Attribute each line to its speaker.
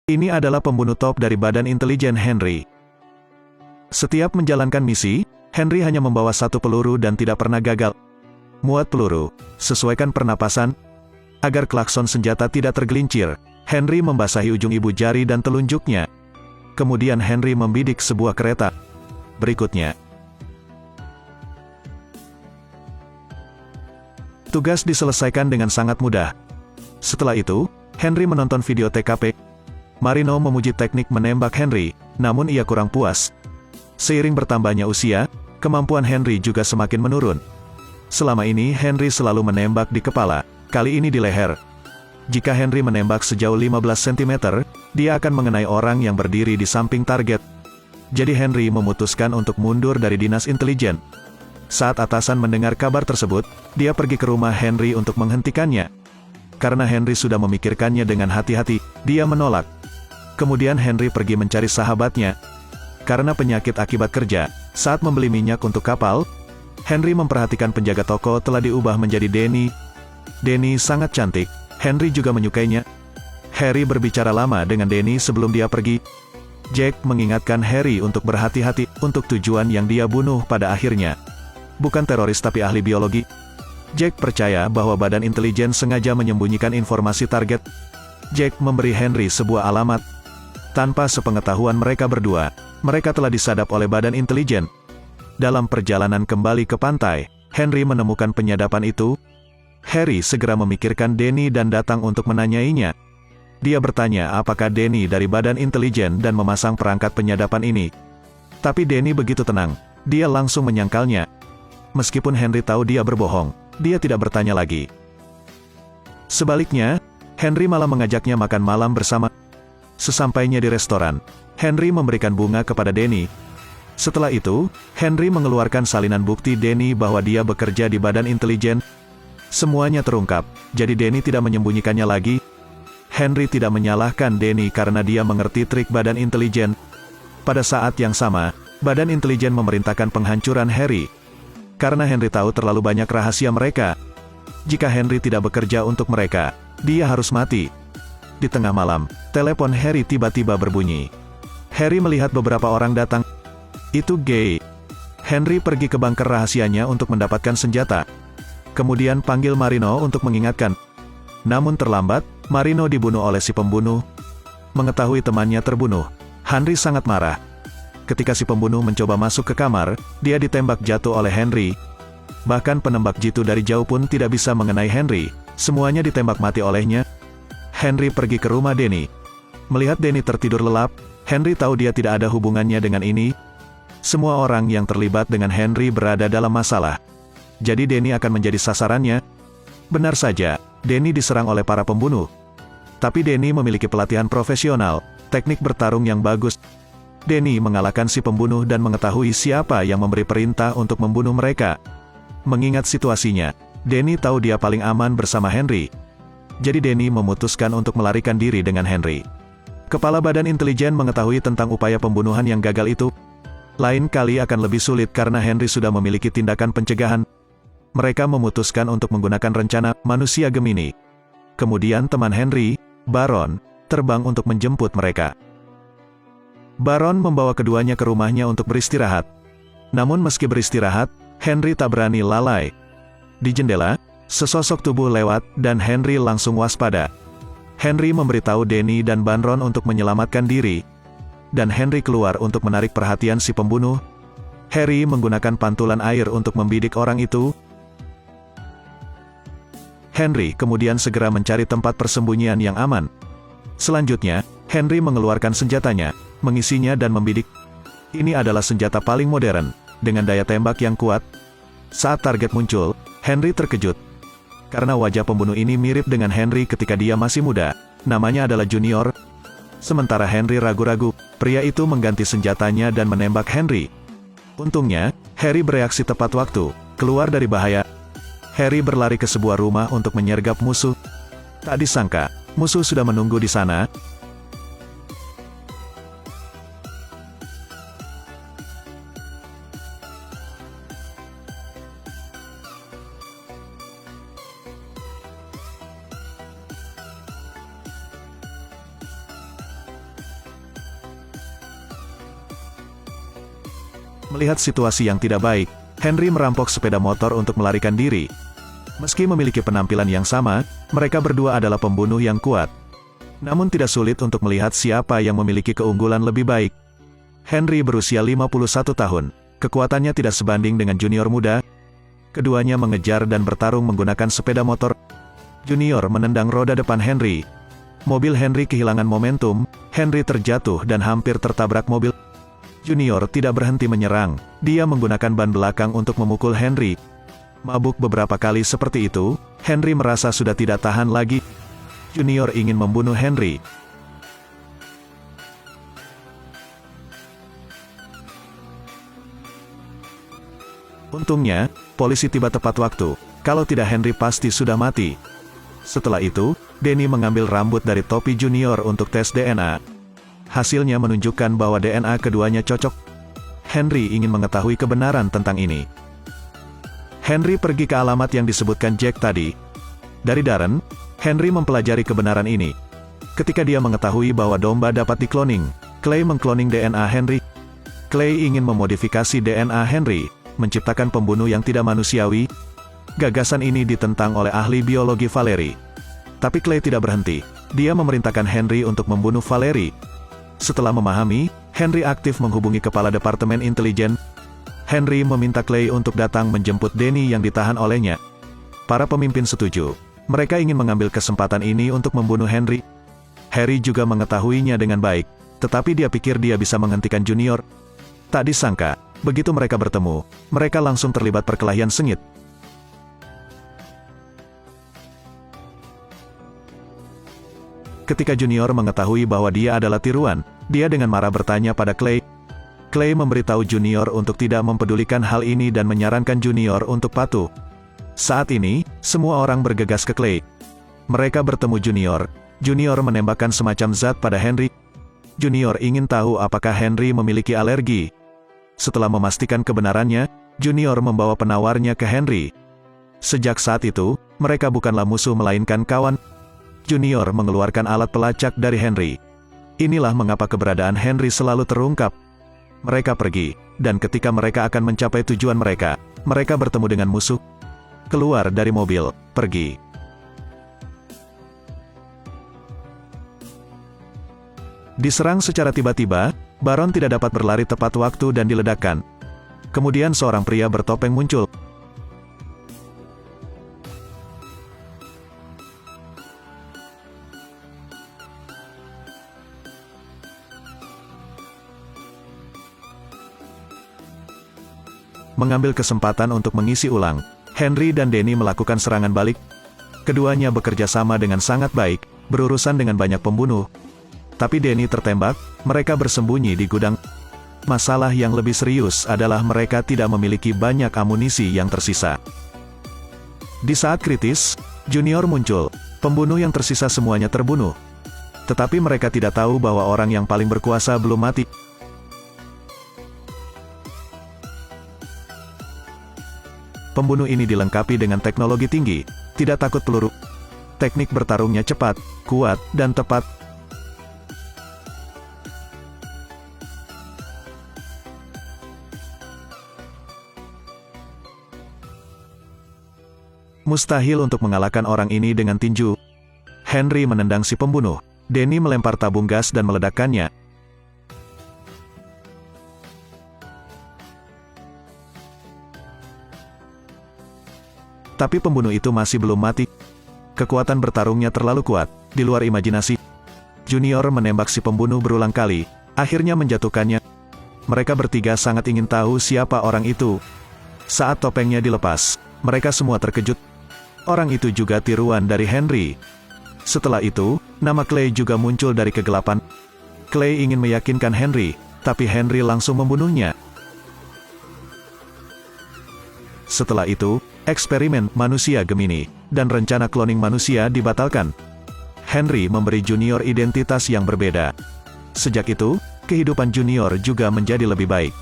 Speaker 1: Ini adalah pembunuh top dari Badan Intelijen Henry. Setiap menjalankan misi, Henry hanya membawa satu peluru dan tidak pernah gagal. Muat peluru, sesuaikan pernapasan, agar klakson senjata tidak tergelincir. Henry membasahi ujung ibu jari dan telunjuknya. Kemudian Henry membidik sebuah kereta. Berikutnya, tugas diselesaikan dengan sangat mudah. Setelah itu, Henry menonton video TKP. Marino memuji teknik menembak Henry, namun ia kurang puas. Seiring bertambahnya usia, kemampuan Henry juga semakin menurun. Selama ini Henry selalu menembak di kepala, kali ini di leher. Jika Henry menembak sejauh 15 cm, dia akan mengenai orang yang berdiri di samping target. Jadi Henry memutuskan untuk mundur dari dinas intelijen. Saat atasan mendengar kabar tersebut, dia pergi ke rumah Henry untuk menghentikannya. Karena Henry sudah memikirkannya dengan hati-hati, dia menolak. Kemudian Henry pergi mencari sahabatnya. Karena penyakit akibat kerja, saat membeli minyak untuk kapal, Henry memperhatikan penjaga toko telah diubah menjadi Denny. Denny sangat cantik, Henry juga menyukainya. Harry berbicara lama dengan Denny sebelum dia pergi. Jack mengingatkan Harry untuk berhati-hati untuk tujuan yang dia bunuh pada akhirnya. Bukan teroris tapi ahli biologi. Jack percaya bahwa Badan Intelijen sengaja menyembunyikan informasi target. Jack memberi Henry sebuah alamat. Tanpa sepengetahuan mereka berdua, mereka telah disadap oleh Badan Intelijen. Dalam perjalanan kembali ke pantai, Henry menemukan penyadapan itu. Harry segera memikirkan Denny dan datang untuk menanyainya. Dia bertanya apakah Denny dari Badan Intelijen dan memasang perangkat penyadapan ini. Tapi Denny begitu tenang, dia langsung menyangkalnya. Meskipun Henry tahu dia berbohong, dia tidak bertanya lagi. Sebaliknya, Henry malah mengajaknya makan malam bersama. Sesampainya di restoran, Henry memberikan bunga kepada Denny. Setelah itu, Henry mengeluarkan salinan bukti Denny bahwa dia bekerja di Badan Intelijen. Semuanya terungkap, jadi Denny tidak menyembunyikannya lagi. Henry tidak menyalahkan Denny karena dia mengerti trik Badan Intelijen. Pada saat yang sama, Badan Intelijen memerintahkan penghancuran Harry. Karena Henry tahu terlalu banyak rahasia mereka. Jika Henry tidak bekerja untuk mereka, dia harus mati. Di tengah malam, telepon Harry tiba-tiba berbunyi. Harry melihat beberapa orang datang. Itu Gay. Henry pergi ke bunker rahasianya untuk mendapatkan senjata. Kemudian panggil Marino untuk mengingatkan. Namun terlambat, Marino dibunuh oleh si pembunuh. Mengetahui temannya terbunuh, Henry sangat marah. Ketika si pembunuh mencoba masuk ke kamar, dia ditembak jatuh oleh Henry. Bahkan penembak jitu dari jauh pun tidak bisa mengenai Henry, semuanya ditembak mati olehnya. Henry pergi ke rumah Denny. Melihat Denny tertidur lelap, Henry tahu dia tidak ada hubungannya dengan ini. Semua orang yang terlibat dengan Henry berada dalam masalah. Jadi Denny akan menjadi sasarannya. Benar saja, Denny diserang oleh para pembunuh. Tapi Denny memiliki pelatihan profesional, teknik bertarung yang bagus. Denny mengalahkan si pembunuh dan mengetahui siapa yang memberi perintah untuk membunuh mereka. Mengingat situasinya, Denny tahu dia paling aman bersama Henry. Jadi Denny memutuskan untuk melarikan diri dengan Henry. Kepala Badan Intelijen mengetahui tentang upaya pembunuhan yang gagal itu. Lain kali akan lebih sulit karena Henry sudah memiliki tindakan pencegahan. Mereka memutuskan untuk menggunakan rencana manusia Gemini. Kemudian teman Henry, Baron, terbang untuk menjemput mereka. Baron membawa keduanya ke rumahnya untuk beristirahat. Namun meski beristirahat, Henry tak berani lalai. Di jendela, sesosok tubuh lewat, dan Henry langsung waspada. Henry memberitahu Denny dan Baron untuk menyelamatkan diri. Dan Henry keluar untuk menarik perhatian si pembunuh. Harry menggunakan pantulan air untuk membidik orang itu. Henry kemudian segera mencari tempat persembunyian yang aman. Selanjutnya, Henry mengeluarkan senjatanya, mengisinya dan membidik. Ini adalah senjata paling modern, dengan daya tembak yang kuat. Saat target muncul, Henry terkejut. Karena wajah pembunuh ini mirip dengan Henry ketika dia masih muda, namanya adalah Junior. Sementara Henry ragu-ragu, pria itu mengganti senjatanya dan menembak Henry. Untungnya, Harry bereaksi tepat waktu, keluar dari bahaya. Harry berlari ke sebuah rumah untuk menyergap musuh. Tak disangka, musuh sudah menunggu di sana. Melihat situasi yang tidak baik, Henry merampok sepeda motor untuk melarikan diri. Meski memiliki penampilan yang sama, mereka berdua adalah pembunuh yang kuat. Namun tidak sulit untuk melihat siapa yang memiliki keunggulan lebih baik. Henry berusia 51 tahun, kekuatannya tidak sebanding dengan junior muda. Keduanya mengejar dan bertarung menggunakan sepeda motor. Junior menendang roda depan Henry. Mobil Henry kehilangan momentum, Henry terjatuh dan hampir tertabrak mobil. Junior tidak berhenti menyerang, dia menggunakan ban belakang untuk memukul Henry. Mabuk beberapa kali seperti itu, Henry merasa sudah tidak tahan lagi. Junior ingin membunuh Henry. Untungnya, polisi tiba tepat waktu, kalau tidak Henry pasti sudah mati. Setelah itu, Danny mengambil rambut dari topi Junior untuk tes DNA. Hasilnya menunjukkan bahwa DNA keduanya cocok. Henry ingin mengetahui kebenaran tentang ini. Henry pergi ke alamat yang disebutkan Jack tadi. Dari Darren, Henry mempelajari kebenaran ini. Ketika dia mengetahui bahwa domba dapat dikloning, Clay mengkloning DNA Henry. Clay ingin memodifikasi DNA Henry, menciptakan pembunuh yang tidak manusiawi. Gagasan ini ditentang oleh ahli biologi Valerie. Tapi Clay tidak berhenti. Dia memerintahkan Henry untuk membunuh Valerie. Setelah memahami, Henry aktif menghubungi kepala Departemen Intelijen. Henry meminta Clay untuk datang menjemput Danny yang ditahan olehnya. Para pemimpin setuju. Mereka ingin mengambil kesempatan ini untuk membunuh Henry. Harry juga mengetahuinya dengan baik, tetapi dia pikir dia bisa menghentikan Junior. Tak disangka, begitu mereka bertemu, mereka langsung terlibat perkelahian sengit. Ketika Junior mengetahui bahwa dia adalah tiruan, dia dengan marah bertanya pada Clay. Clay memberitahu Junior untuk tidak mempedulikan hal ini dan menyarankan Junior untuk patuh. Saat ini, semua orang bergegas ke Clay. Mereka bertemu Junior. Junior menembakkan semacam zat pada Henry. Junior ingin tahu apakah Henry memiliki alergi. Setelah memastikan kebenarannya, Junior membawa penawarnya ke Henry. Sejak saat itu, mereka bukanlah musuh melainkan kawan. Junior mengeluarkan alat pelacak dari Henry. Inilah mengapa keberadaan Henry selalu terungkap. Mereka pergi, dan ketika mereka akan mencapai tujuan mereka, mereka bertemu dengan musuh. Keluar dari mobil, pergi. Diserang secara tiba-tiba, Baron tidak dapat berlari tepat waktu dan diledakkan. Kemudian seorang pria bertopeng muncul. Mengambil kesempatan untuk mengisi ulang, Henry dan Danny melakukan serangan balik. Keduanya bekerja sama dengan sangat baik, berurusan dengan banyak pembunuh. Tapi Danny tertembak, mereka bersembunyi di gudang. Masalah yang lebih serius adalah mereka tidak memiliki banyak amunisi yang tersisa. Di saat kritis, Junior muncul, pembunuh yang tersisa semuanya terbunuh. Tetapi mereka tidak tahu bahwa orang yang paling berkuasa belum mati. Pembunuh ini dilengkapi dengan teknologi tinggi, tidak takut peluru. Teknik bertarungnya cepat, kuat, dan tepat. Mustahil untuk mengalahkan orang ini dengan tinju. Henry menendang si pembunuh. Danny melempar tabung gas dan meledakkannya. Tapi pembunuh itu masih belum mati. Kekuatan bertarungnya terlalu kuat, di luar imajinasi. Junior menembak si pembunuh berulang kali, akhirnya menjatuhkannya. Mereka bertiga sangat ingin tahu siapa orang itu. Saat topengnya dilepas, mereka semua terkejut. Orang itu juga tiruan dari Henry. Setelah itu, nama Clay juga muncul dari kegelapan. Clay ingin meyakinkan Henry, tapi Henry langsung membunuhnya. Setelah itu, eksperimen manusia Gemini dan rencana cloning manusia dibatalkan. Henry memberi Junior identitas yang berbeda. Sejak itu, kehidupan Junior juga menjadi lebih baik.